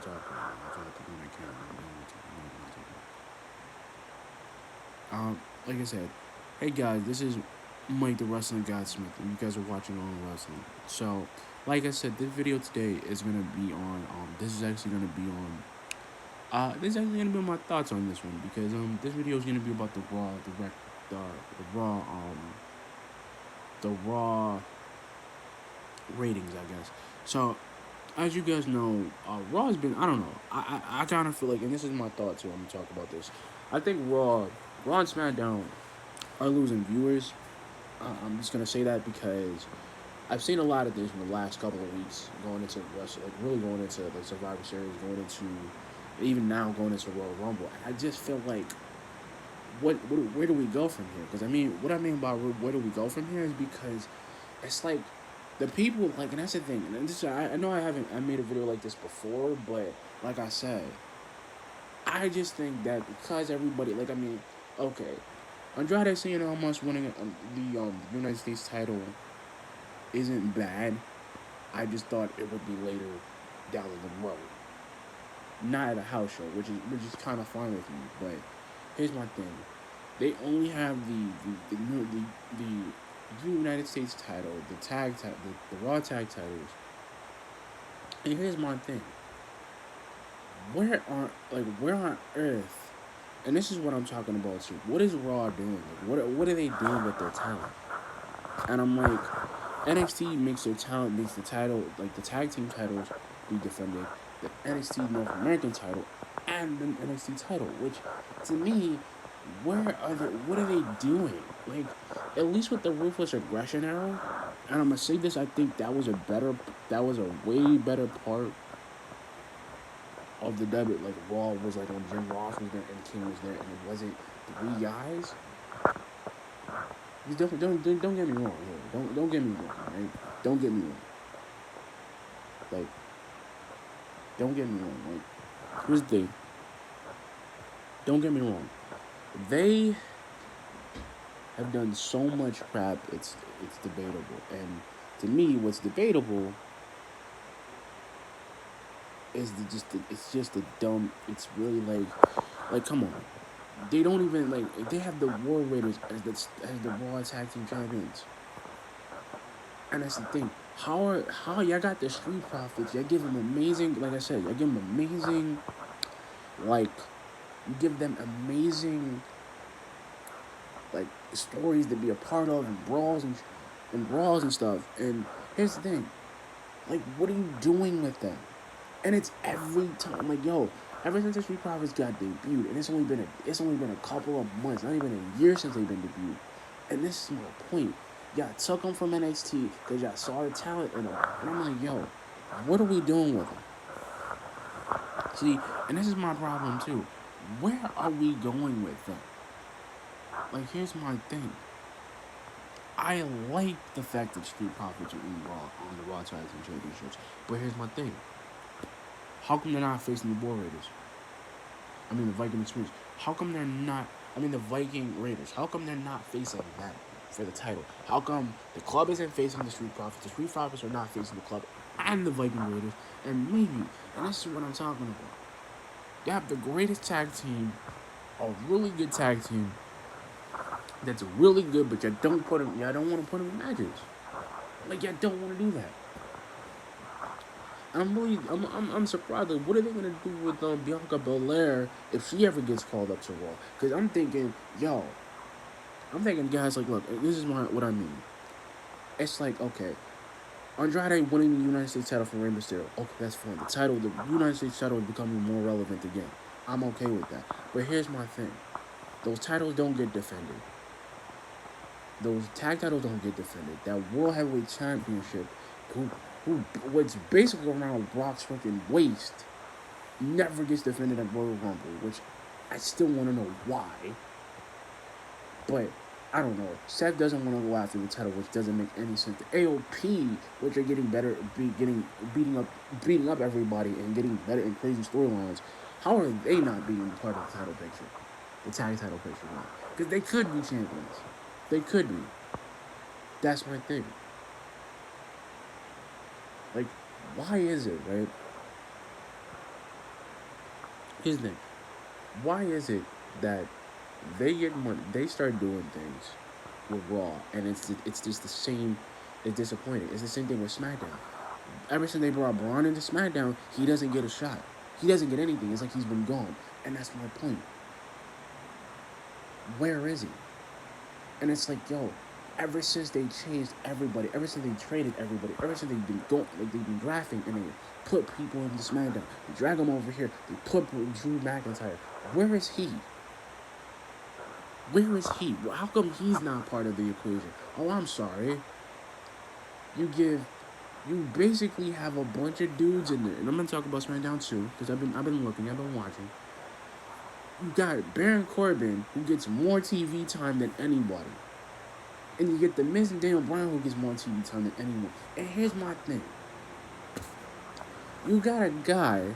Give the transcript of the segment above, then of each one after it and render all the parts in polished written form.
talking about. I'm trying to put on my camera. Like I said, hey guys, this is Mike the Wrestling Godsmith, and you guys are watching on wrestling. So, like I said, this video today is gonna be on. This is actually gonna be on. This is actually gonna be my thoughts on this one because this video is gonna be about the raw, the raw, the raw ratings, I guess. So, as you guys know, Raw has been. I don't know. I kind of feel like, and this is my thoughts here. I'm gonna talk about this. I think Raw and SmackDown are losing viewers. I'm just gonna say that because I've seen a lot of this in the last couple of weeks, going into Russia, like really going into the Survivor Series, going into even now going into Royal Rumble. And I just feel like, where do we go from here? Because I mean, what I mean by where do we go from here is because it's like the people like, and that's the thing. And this, I know I made a video like this before, but like I said, I just think that because everybody, like, I mean, okay, Andrade Cien almost winning the United States title isn't bad. I just thought it would be later down the road, not at a house show, which is kind of fine with me. But here's my thing: they only have the United States title, the Raw tag titles. And here's my thing: where on earth? And this is what I'm talking about too. What is Raw doing? Like, what are they doing with their talent? And I'm like, NXT makes the title, like the tag team titles, be defended, the NXT North American title, and the NXT title. Which, to me, what are they doing? Like, at least with the Ruthless Aggression era, and I'm gonna say this, I think that was a way better part of the debut. Like, Raw was like when Jim Ross was there and King was there, and it wasn't three guys. You don't get me wrong. Yeah. Don't get me wrong. Right? Don't get me wrong. Like, don't get me wrong. Like, here's the thing. Don't get me wrong. They have done so much crap. It's debatable. And to me, what's debatable is it's just a dumb. It's really like come on. They don't even like. They have the War Raiders as the Raw Tag Team Champions. And that's the thing. How y'all got the Street Profits? Y'all give them amazing, like I said, y'all give them amazing, like, you give them amazing, like, stories to be a part of, and brawls and stuff. And here's the thing, like, what are you doing with them? And it's every time, like, yo, ever since the Street Profits got debuted, and it's only been a couple of months, not even a year since they've been debuted. And this is my point. Y'all took them from NXT because y'all saw the talent in them. And I'm like, yo, what are we doing with them? See, and this is my problem too. Where are we going with them? Like, here's my thing. I like the fact that Street Profits are in Raw on the Raw Tag Team Championships. But here's my thing. How come they're not facing the War Raiders? I mean, the Viking Experience. How come they're not... I mean, the Viking Raiders. How come they're not facing them for the title? How come the club isn't facing the Street Profits? The Street Profits are not facing the club and the Viking Raiders. And maybe, and this is what I'm talking about, you have the greatest tag team, a really good tag team, that's really good, but you don't want to put them in matches. Like, you don't want to do that. I'm surprised. Like, what are they gonna do with Bianca Belair if she ever gets called up to Raw? Because I'm thinking, guys, like, look, this is what I mean. It's like, okay, Andrade winning the United States title from Rey Mysterio. Okay, that's fine. The United States title is becoming more relevant again. I'm okay with that. But here's my thing: those titles don't get defended. Those tag titles don't get defended. That World Heavyweight Championship, what's basically around Brock's freaking waist, never gets defended at Royal Rumble, which I still want to know why. But I don't know. Seth doesn't want to go after the title, which doesn't make any sense. The AOP, which are getting better, beating up everybody and getting better in crazy storylines. How are they not being part of the title picture, the tag title picture? Because they could be champions. They could be. That's my thing. Like, why is it, right? Here's the thing. Why is it that they get money, they start doing things with Raw, and it's just the same. It's disappointing. It's the same thing with SmackDown. Ever since they brought Braun into SmackDown, he doesn't get a shot. He doesn't get anything. It's like he's been gone, and that's my point. Where is he? And it's like, yo, ever since they changed everybody, ever since they traded everybody, ever since they've been going, like they've been drafting and they put people into SmackDown, they drag them over here, they put Drew McIntyre. Where is he? Where is he? How come he's not part of the equation? Oh, I'm sorry. You give, you basically have a bunch of dudes in there, and I'm gonna talk about SmackDown too, because I've been looking, I've been watching. You got Baron Corbin, who gets more TV time than anybody. And you get the Miz and Daniel Bryan, who gets more TV time than anyone. And here's my thing. You got a guy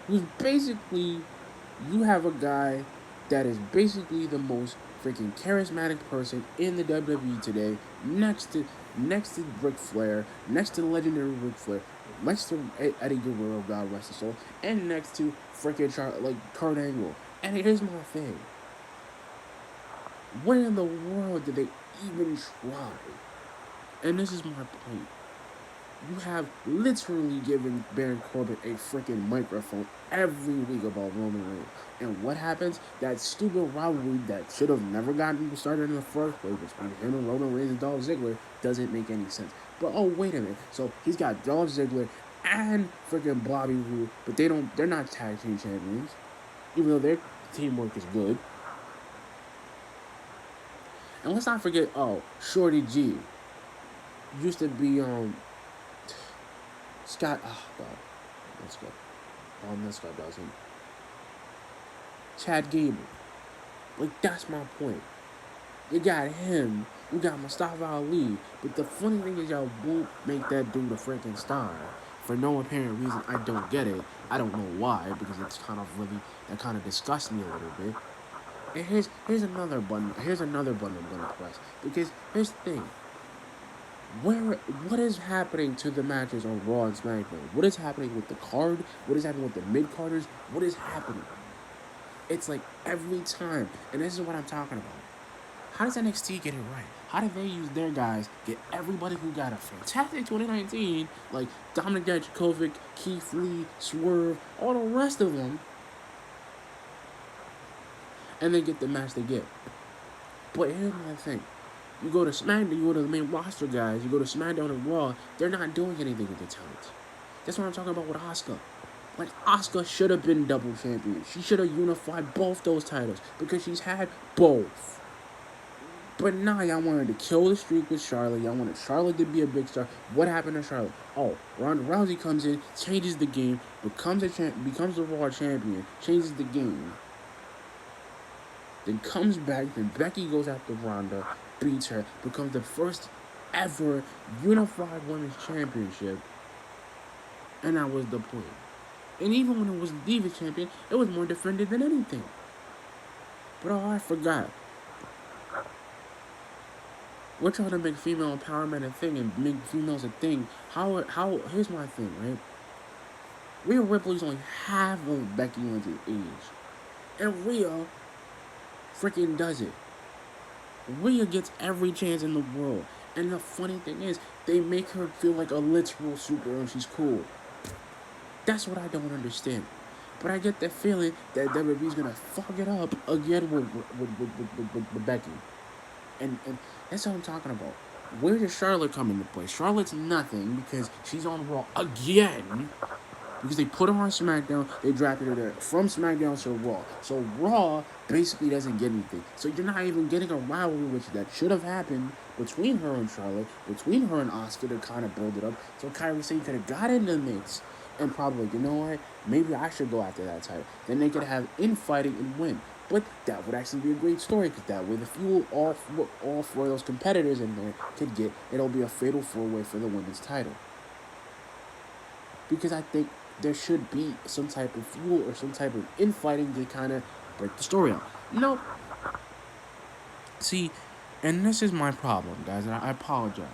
who's basically, you have a guy that is basically the most freaking charismatic person in the WWE today, next to Ric Flair, next to the legendary Ric Flair, next to Eddie Guerrero, God rest his soul, and next to freaking Kurt Angle. And here's my thing. When in the world did they even try? And this is my point. You have literally given Baron Corbin a freaking microphone every week about Roman Reigns. And what happens? That stupid rivalry that should have never gotten started in the first place between him and Roman Reigns and Dolph Ziggler doesn't make any sense. But oh, wait a minute. So he's got Dolph Ziggler and freaking Bobby Roode, but they're not tag team champions. Even though their teamwork is good. And let's not forget, Shorty G used to be Scott. Oh God, let's go. That's Scott Dawson. Chad Gable. Like that's my point. You got him. You got Mustafa Ali. But the funny thing is, y'all won't make that dude a freaking star for no apparent reason. I don't get it. I don't know why, because it's kind of really that kind of disgusts me a little bit. And here's another button. Here's another button I'm gonna press, because here's the thing. What is happening to the matches on Raw and SmackDown? What is happening with the card? What is happening with the mid carders? What is happening? It's like every time, and this is what I'm talking about. How does NXT get it right? How do they use their guys, get everybody who got a fantastic 2019, like Dominic Dijakovic, Keith Lee, Swerve, all the rest of them, and then get the match they get? But here's my thing. You go to SmackDown, you go to the main roster guys, you go to SmackDown and Raw, they're not doing anything with their talents. That's what I'm talking about with Asuka. Like, Asuka should have been double champion. She should have unified both those titles, because she's had both. But now y'all wanted to kill the streak with Charlotte. Y'all wanted Charlotte to be a big star. What happened to Charlotte? Oh, Ronda Rousey comes in, changes the game, becomes the Raw champion, changes the game. Then comes back, then Becky goes after Ronda, beats her, becomes the first ever unified women's championship. And that was the point. And even when it was Diva champion, it was more defended than anything. But I forgot. We're trying to make female empowerment a thing and make females a thing. Here's my thing, right? Rhea Ripley's only half of Becky Lynch's age. And Rhea freaking does it. Rhea gets every chance in the world. And the funny thing is, they make her feel like a literal superhero. She's cool. That's what I don't understand. But I get the feeling that WWE's gonna fuck it up again with Becky. And that's what I'm talking about. Where does Charlotte come into play? Charlotte's nothing, because she's on Raw again. Because they put her on SmackDown, they drafted her there from SmackDown to Raw. So Raw basically doesn't get anything. So you're not even getting a rivalry, which that should have happened between her and Charlotte, between her and Asuka, to kind of build it up. So Kyrie Sane could have got in the mix and probably, you know what, maybe I should go after that title. Then they could have infighting and win. But that would actually be a great story, because that way the fuel all four of those competitors in there could get, it'll be a fatal four-way for the women's title. Because I think there should be some type of fuel or some type of infighting to kind of break the story out. Nope. See, and this is my problem, guys, and I apologize.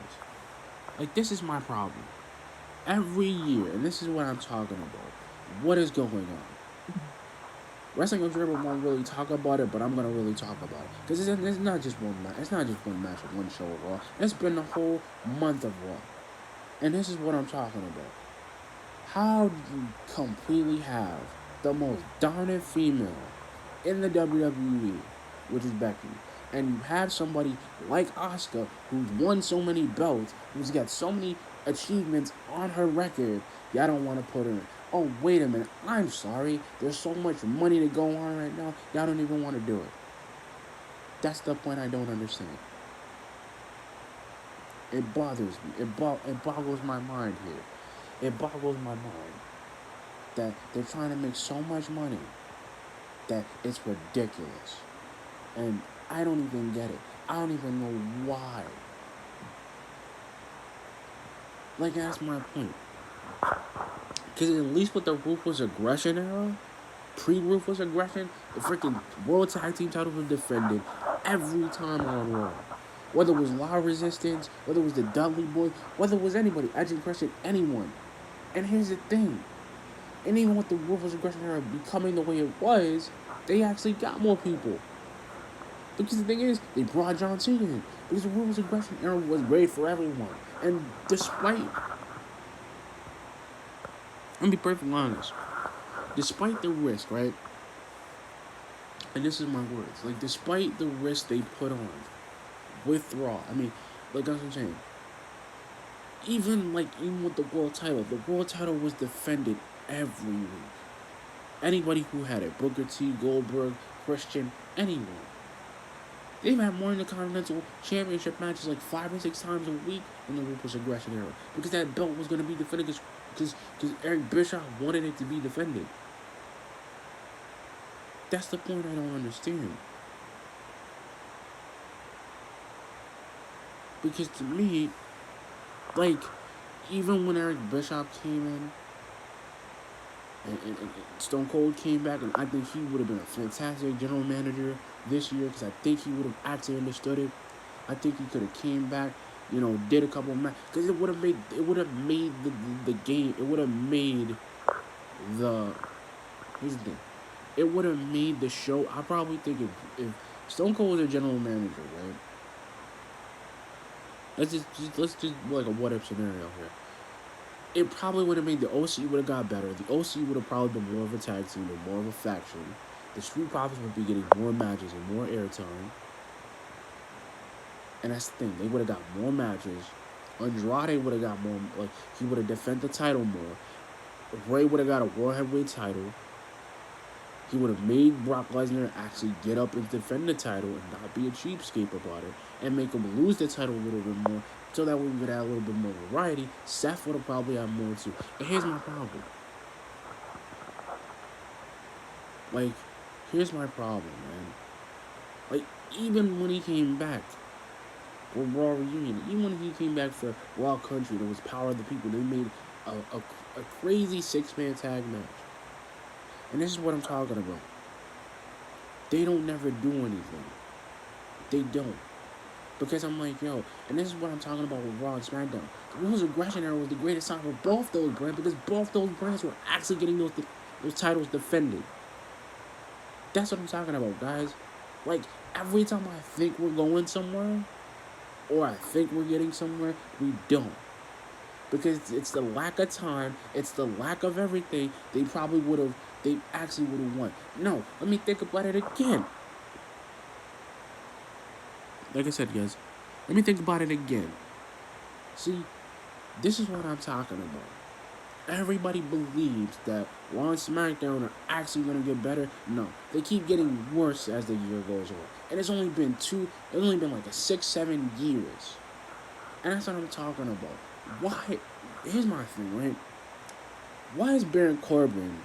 Like, this is my problem. Every year, and this is what I'm talking about. What is going on? Wrestling Observer won't really talk about it, but I'm gonna really talk about it because it's not just one match. It's not just one match or one show of Raw. It's been the whole month of Raw, and this is what I'm talking about. How do you completely have the most dominant female in the WWE, which is Becky, and you have somebody like Asuka who's won so many belts, who's got so many achievements on her record, y'all don't want to put her in. Oh, wait a minute. I'm sorry. There's so much money to go on right now. Y'all don't even want to do it. That's the point I don't understand. It bothers me. It boggles my mind here. It boggles my mind that they're trying to make so much money that it's ridiculous. And I don't even get it. I don't even know why. Like, that's my point. Because at least with the Ruthless Aggression era, pre-Ruthless Aggression, the freaking World Tag Team title was defended every time on Raw. Whether it was Law Resistance, whether it was the Dudley Boys, whether it was anybody, Edge and Christian, anyone. And here's the thing. And even with the Ruthless Aggression era becoming the way it was, they actually got more people. Because the thing is, they brought John Cena in. Because the Ruthless Aggression era was great for everyone. And despite, let me be perfectly honest, despite the risk, right? And this is my words. Like, despite the risk they put on with Raw, I mean, like, that's what I'm saying. Even with the world title was defended every week. Anybody who had it, Booker T, Goldberg, Christian, anyone. They've had more Intercontinental Championship matches like 5 or 6 times a week in the Ruthless Aggression era. Because that belt was going to be defended because Eric Bischoff wanted it to be defended. That's the point I don't understand. Because to me, like, even when Eric Bischoff came in, and Stone Cold came back, and I think he would have been a fantastic general manager this year because I think he would have actually understood it. I think he could have came back, did a couple of matches because it would have made the game. It would have made the here's the thing. It would have made the show. I probably think if Stone Cold was a general manager, right? Let's just like a what if scenario here. It probably would have made the OC would have got better. The OC would have probably been more of a tag team and more of a faction. The Street Profits would be getting more matches and more airtime. And that's the thing. They would have got more matches. Andrade would have got more. Like, he would have defended the title more. Ray would have got a World Heavyweight title. He would have made Brock Lesnar actually get up and defend the title and not be a cheapskate about it. And make him lose the title a little bit more. So that way we could add a little bit more variety. Seth would have probably had more too. And here's my problem. Like, here's my problem, man. Like, even when he came back for Raw Reunion, even when he came back for Raw Country, there was Power of the People. They made a crazy 6-man tag match. And this is what I'm talking about. They don't never do anything. They don't. Because I'm like, yo, and this is what I'm talking about with Raw and SmackDown. The Ruthless Aggression era was the greatest time for both those brands because both those brands were actually getting those titles defended. That's what I'm talking about, guys. Like, every time I think we're going somewhere, or I think we're getting somewhere, we don't. Because it's the lack of time, it's the lack of everything. They actually would have won. No, let me think about it again. Like I said, guys, let me think about it again. See, this is what I'm talking about. Everybody believes that Raw and SmackDown are actually going to get better. No, they keep getting worse as the year goes on. And it's only been like 6-7 years. And that's what I'm talking about. Why? Here's my thing, right? Why is Baron Corbin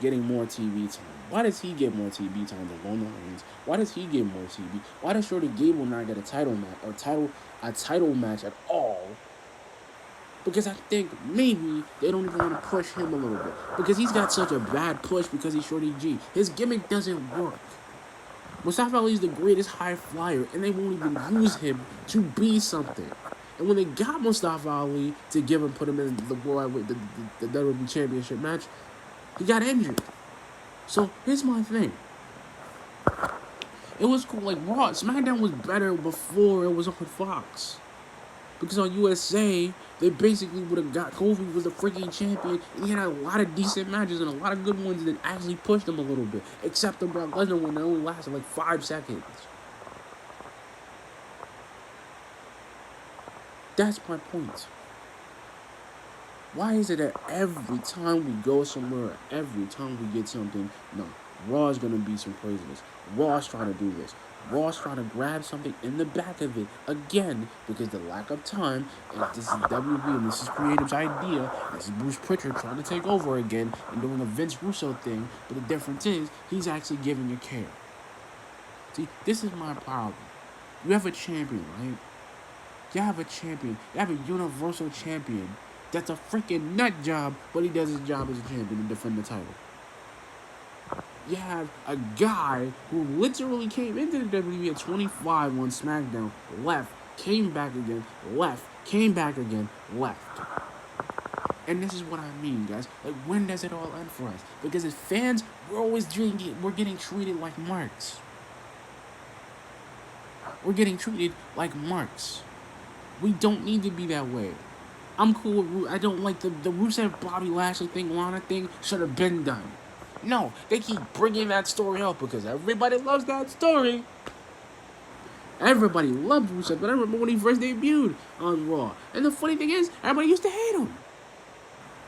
getting more TV time? Why does he get more TV time than Roman Reigns? Why does he get more TV? Why does Shorty Gable not get a title match a title match at all? Because I think maybe they don't even want to push him a little bit. Because he's got such a bad push because he's Shorty G. His gimmick doesn't work. Mustafa Ali is the greatest high flyer, and they won't even use him to be something. And when they got Mustafa Ali to put him in the WWE Championship match, he got injured. So here's my thing. It was cool. Like Raw, SmackDown was better before it was on Fox. Because on USA, they basically would have got Kofi was the freaking champion, and he had a lot of decent matches and a lot of good ones that actually pushed him a little bit. Except the Brock Lesnar one that only lasted like 5 seconds. That's my point. Why is it that every time we go somewhere, every time we get something, no, Raw's gonna be some craziness. Raw's trying to do this. Raw's trying to grab something in the back of it again because the lack of time. And this is WB and this is Creative's idea. This is Bruce Pritchard trying to take over again and doing a Vince Russo thing. But the difference is he's actually giving you care. See, this is my problem. You have a champion, right? You have a champion. You have a universal champion. That's a freaking nut job, but he does his job as a champion to defend the title. You have a guy who literally came into the WWE at 25 on SmackDown, left, came back again, left, came back again, left. And this is what I mean, guys. Like, when does it all end for us? Because as fans, we're getting treated like marks. We're getting treated like marks. We don't need to be that way. I'm cool with I don't like the Rusev Bobby Lashley thing, Lana thing should have been done. No, they keep bringing that story up because everybody loves that story. Everybody loved Rusev, but I remember when he first debuted on Raw. And the funny thing is, everybody used to hate him.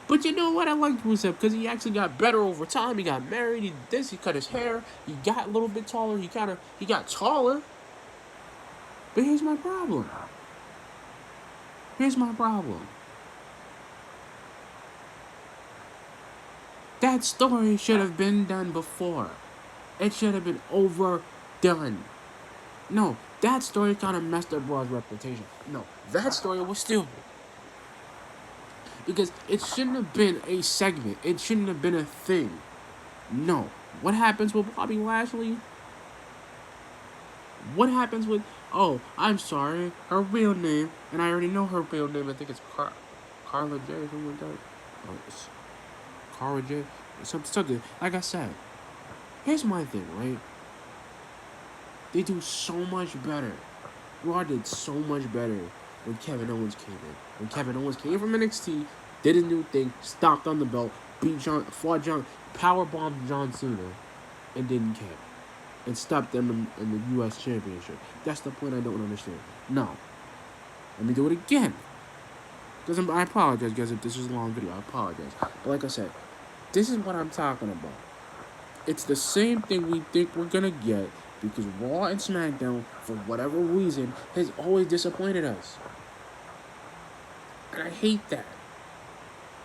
But you know what? I liked Rusev because he actually got better over time. He got married, he did this, he cut his hair, he got a little bit taller, he got taller. But here's my problem. That story should have been done before. It should have been overdone. No, that story kind of messed up Raw's reputation. No, that story was stupid. Because it shouldn't have been a segment. It shouldn't have been a thing. No. What happens with Bobby Lashley? What happens with... Oh, I'm sorry. Her real name, and I already know her real name. I think it's Carla J or something like that. Oh, it's Cara J. Something. Like I said, here's my thing, right? They do so much better. Raw did so much better when Kevin Owens came in. When Kevin Owens came from NXT, did his new thing, stopped on the belt, powerbombed John Cena, and didn't care. And stopped them in the U.S. Championship. That's the point I don't understand. No. Let me do it again. I apologize, guys, if this is a long video. I apologize. But like I said, this is what I'm talking about. It's the same thing we think we're going to get because Raw and SmackDown, for whatever reason, has always disappointed us. And I hate that.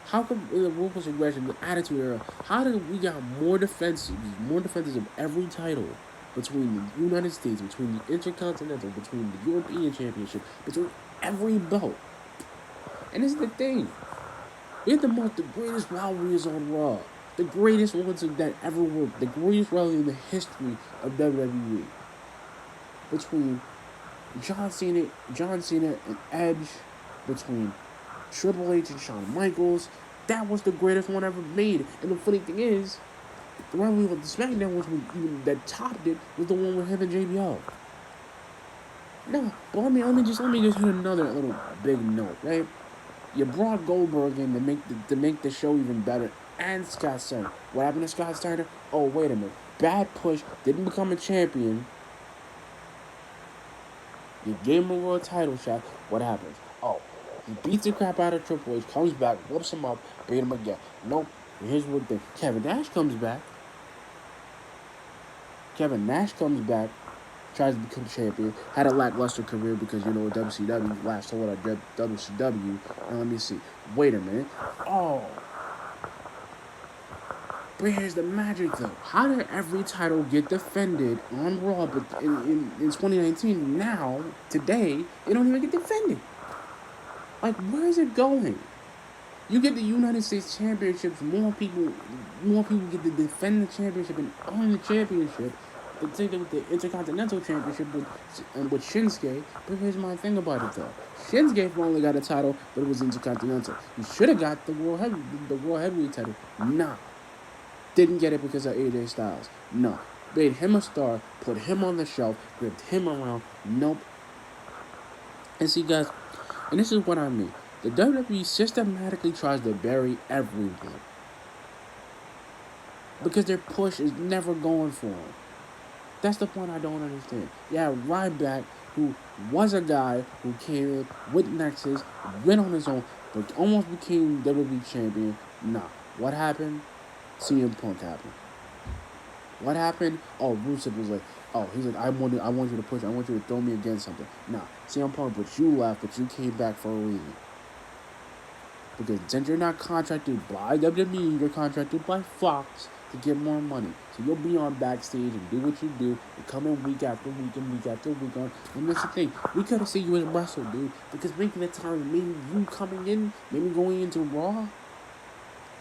How come in the Ruthless Aggression, the Attitude Era, how did we got more defenses of every title between the United States, between the Intercontinental, between the European Championship, between every belt? And this is the thing. We had the greatest rivalries on Raw. The greatest ones that ever worked. The greatest rivalry in the history of WWE. Between John Cena and Edge. Between Triple H and Shawn Michaels. That was the greatest one ever made. And the funny thing is, the rivalry with the SmackDown was that topped it was the one with him and JBL. No, but let me just hit another little big note, right? You brought Goldberg in to make the show even better, and Scott Steiner. What happened to Scott Steiner? Oh, wait a minute. Bad push, didn't become a champion. You gave him a world title shot. What happens? Oh, he beats the crap out of Triple H, comes back, whoops him up, beat him again. Nope. Here's what the Kevin Nash comes back. Tries to become champion, had a lackluster career because, WCW last hold at WCW. And let me see. Wait a minute. Oh. But here's the magic, though. How did every title get defended on Raw, but in 2019, now, today, they don't even get defended? Like, where is it going? You get the United States Championships, more people get to defend the championship and own the championship. The thing with the Intercontinental Championship with Shinsuke. But here's my thing about it, though. Shinsuke finally got a title, but it was Intercontinental. He should have got the World Heavyweight title. Nah. didn't get it because of AJ Styles. No. Made him a star, put him on the shelf, gripped him around. Nope. And see, guys, and this is what I mean. The WWE systematically tries to bury everyone because their push is never going for them. That's the point I don't understand. Yeah, Ryback, who was a guy who came in with Nexus, went on his own, but almost became WWE champion. Nah. What happened? CM Punk happened. What happened? Oh, Rusev was like, oh, he's like, I want you to push, I want you to throw me against something. Nah, CM Punk, but you left, but you came back for a reason. Because since you're not contracted by WWE, you're contracted by Fox to get more money. So you'll be on backstage and do what you do and come in week after week and week after week on. And that's the thing. We could have seen you as wrestle, dude. Because maybe the time, maybe you coming in, maybe going into Raw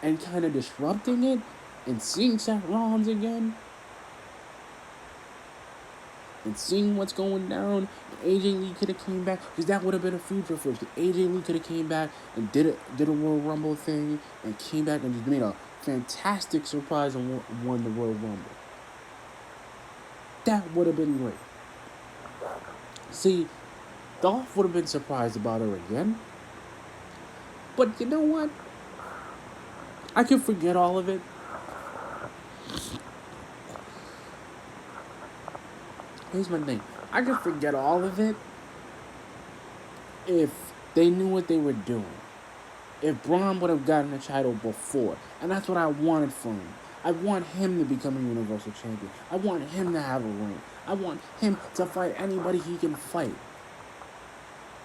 and kind of disrupting it and seeing Seth Rollins again and seeing what's going down, and AJ Lee could have came back, because that would have been a future for us. AJ Lee could have came back and did a Royal Rumble thing, and came back and just made a fantastic surprise and won the Royal Rumble. That would have been great. See, Dolph would have been surprised about her again. But you know what? I can forget all of it. Here's my thing. I could forget all of it if they knew what they were doing. If Braun would have gotten the title before. And that's what I wanted from him. I want him to become a Universal Champion. I want him to have a ring. I want him to fight anybody he can fight.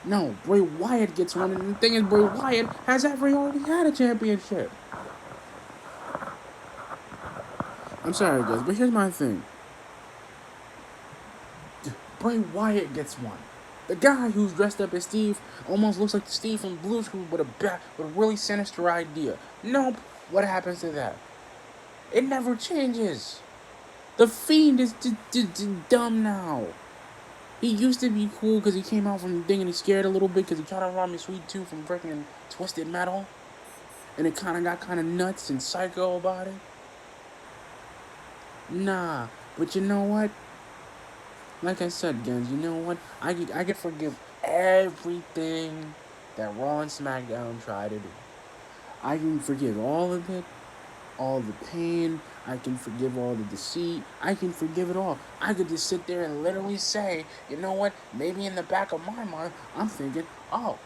No, Bray Wyatt gets one, and the thing is, Bray Wyatt has already had a championship. I'm sorry, guys, but here's my thing. Bray Wyatt gets one. The guy who's dressed up as Steve almost looks like Steve from Blue's Clues with a really sinister idea. Nope. What happens to that? It never changes. The Fiend is dumb now. He used to be cool because he came out from the thing and he scared a little bit because he tried to rob me Sweet Tooth from freaking Twisted Metal. And it kind of got kind of nuts and psycho about it. Nah. But you know what? Like I said, guys, you know what? I can forgive everything that Raw and SmackDown try to do. I can forgive all of it, all the pain. I can forgive all the deceit. I can forgive it all. I could just sit there and literally say, you know what? Maybe in the back of my mind, I'm thinking, oh,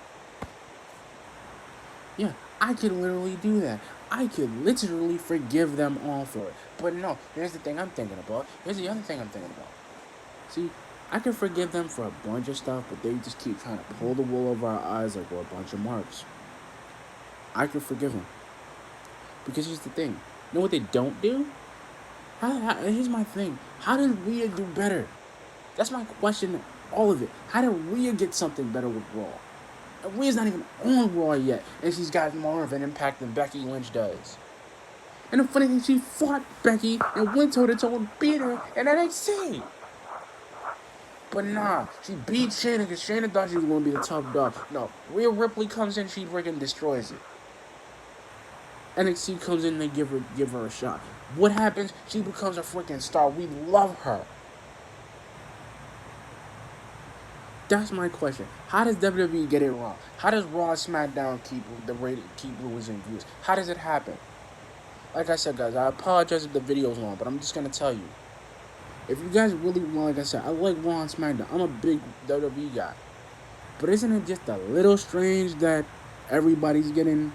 yeah, I could literally do that. I could literally forgive them all for it. But no, here's the thing I'm thinking about. Here's the other thing I'm thinking about. See, I can forgive them for a bunch of stuff, but they just keep trying to pull the wool over our eyes like we're a bunch of marks. I can forgive them. Because here's the thing. You know what they don't do? Here's my thing. How did Rhea do better? That's my question, all of it. How did Rhea get something better with Raw? And Rhea's not even on Raw yet, and she's got more of an impact than Becky Lynch does. And the funny thing, she fought Becky and went toe-to-toe and beat her in NXT. But nah, she beat Shayna because Shayna thought she was going to be the top dog. No, Rhea Ripley comes in, she freaking destroys it. NXT comes in, they give her a shot. What happens? She becomes a freaking star. We love her. That's my question. How does WWE get it wrong? How does Raw and SmackDown keep losing views? How does it happen? Like I said, guys, I apologize if the video's long, but I'm just going to tell you. If you guys really want, like I said, I like Raw and SmackDown. I'm a big WWE guy. But isn't it just a little strange that everybody who didn't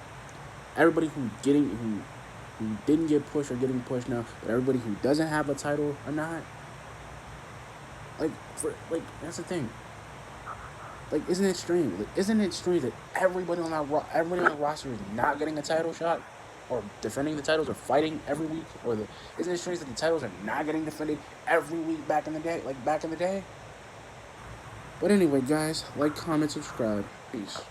get pushed or getting pushed now, but everybody who doesn't have a title or not? Like that's the thing. Like, isn't it strange? Like, isn't it strange that everybody on the roster is not getting a title shot? Or defending the titles, or fighting every week, isn't it strange that the titles are not getting defended every week back in the day? But anyway, guys, like, comment, subscribe, peace.